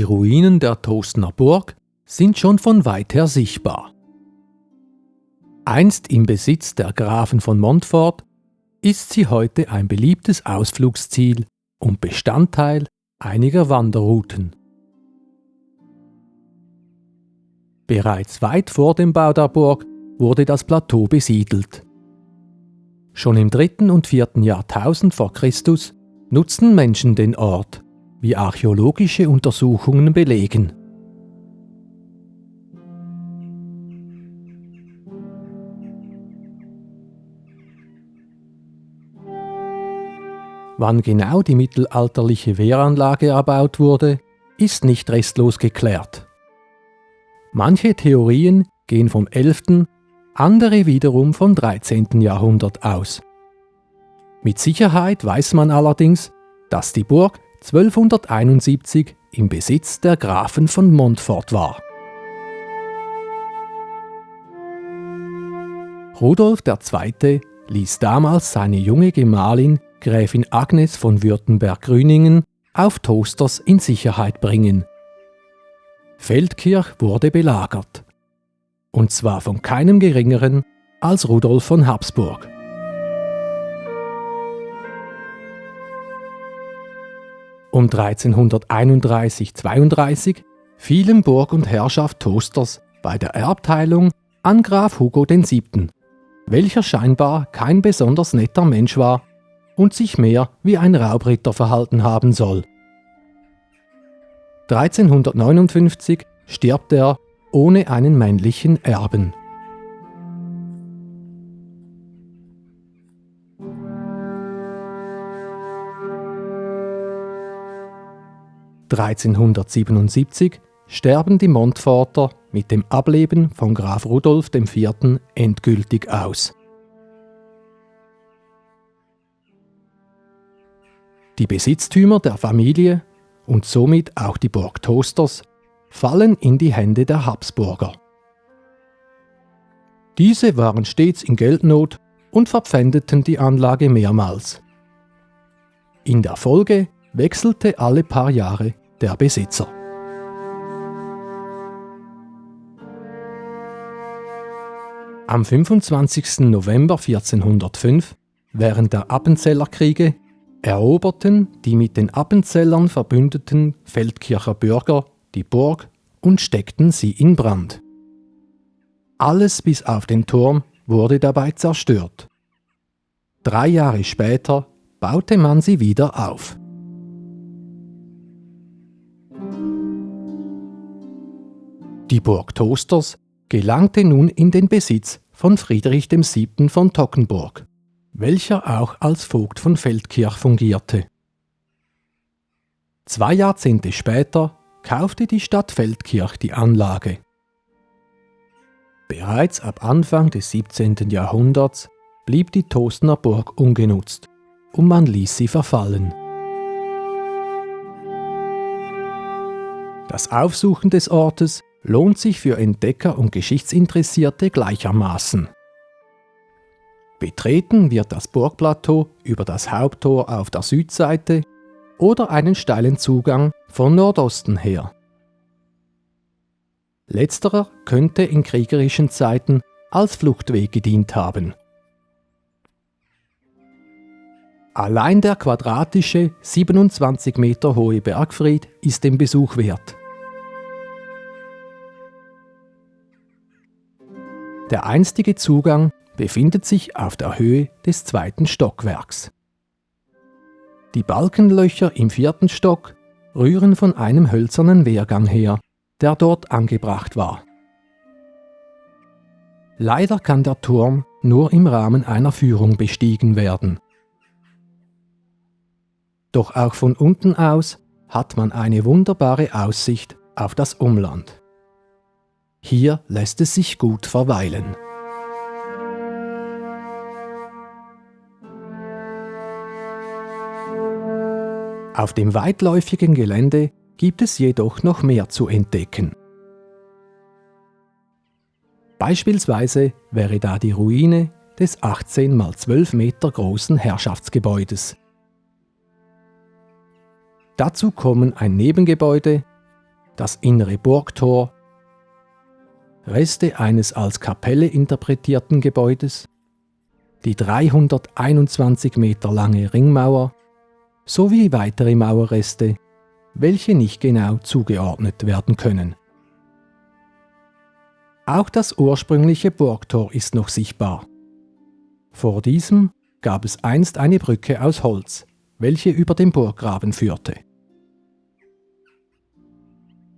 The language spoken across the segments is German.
Ruinen der Tostner Burg sind schon von weit her sichtbar. Einst im Besitz der Grafen von Montfort, ist sie heute ein beliebtes Ausflugsziel und Bestandteil einiger Wanderrouten. Bereits weit vor dem Bau der Burg wurde das Plateau besiedelt. Schon im 3. und 4. Jahrtausend vor Christus nutzten Menschen den Ort, wie archäologische Untersuchungen belegen. Wann genau die mittelalterliche Wehranlage erbaut wurde, ist nicht restlos geklärt. Manche Theorien gehen vom 11., andere wiederum vom 13. Jahrhundert aus. Mit Sicherheit weiß man allerdings, dass die Burg 1271 im Besitz der Grafen von Montfort war. Rudolf II. Ließ damals seine junge Gemahlin Gräfin Agnes von Württemberg-Grüningen auf Tosters in Sicherheit bringen. Feldkirch wurde belagert. Und zwar von keinem Geringeren als Rudolf von Habsburg. Um 1331/32 fielen Burg und Herrschaft Tosters bei der Erbteilung an Graf Hugo VII., welcher scheinbar kein besonders netter Mensch war und sich mehr wie ein Raubritter verhalten haben soll. 1359 stirbt er ohne einen männlichen Erben. (1377) sterben die Montforter mit dem Ableben von Graf Rudolf IV. Endgültig aus. Die Besitztümer der Familie und somit auch die Burg Tosters fallen in die Hände der Habsburger. Diese waren stets in Geldnot und verpfändeten die Anlage mehrmals. In der Folge wechselte alle paar Jahre der Besitzer. Am 25. November 1405, während der Appenzellerkriege, eroberten die mit den Appenzellern verbündeten Feldkircher Bürger die Burg und steckten sie in Brand. Alles bis auf den Turm wurde dabei zerstört. 3 Jahre später baute man sie wieder auf. Die Burg Tosters gelangte nun in den Besitz von Friedrich VII. Von Toggenburg, welcher auch als Vogt von Feldkirch fungierte. 2 Jahrzehnte später kaufte die Stadt Feldkirch die Anlage. Bereits ab Anfang des 17. Jahrhunderts blieb die Tostner Burg ungenutzt und man ließ sie verfallen. Das Aufsuchen des Ortes lohnt sich für Entdecker und Geschichtsinteressierte gleichermaßen. Betreten wird das Burgplateau über das Haupttor auf der Südseite oder einen steilen Zugang von Nordosten her. Letzterer könnte in kriegerischen Zeiten als Fluchtweg gedient haben. Allein der quadratische, 27 Meter hohe Bergfried ist den Besuch wert. Der einstige Zugang befindet sich auf der Höhe des 2. Stockwerks. Die Balkenlöcher im 4. Stock rühren von einem hölzernen Wehrgang her, der dort angebracht war. Leider kann der Turm nur im Rahmen einer Führung bestiegen werden. Doch auch von unten aus hat man eine wunderbare Aussicht auf das Umland. Hier lässt es sich gut verweilen. Auf dem weitläufigen Gelände gibt es jedoch noch mehr zu entdecken. Beispielsweise wäre da die Ruine des 18 mal 12 Meter großen Herrschaftsgebäudes. Dazu kommen ein Nebengebäude, das innere Burgtor, Reste eines als Kapelle interpretierten Gebäudes, die 321 Meter lange Ringmauer sowie weitere Mauerreste, welche nicht genau zugeordnet werden können. Auch das ursprüngliche Burgtor ist noch sichtbar. Vor diesem gab es einst eine Brücke aus Holz, welche über den Burggraben führte.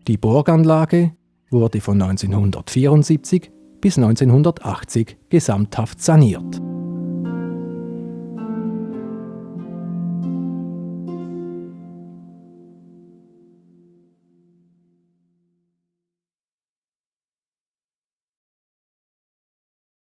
Die Burganlage wurde von 1974 bis 1980 gesamthaft saniert.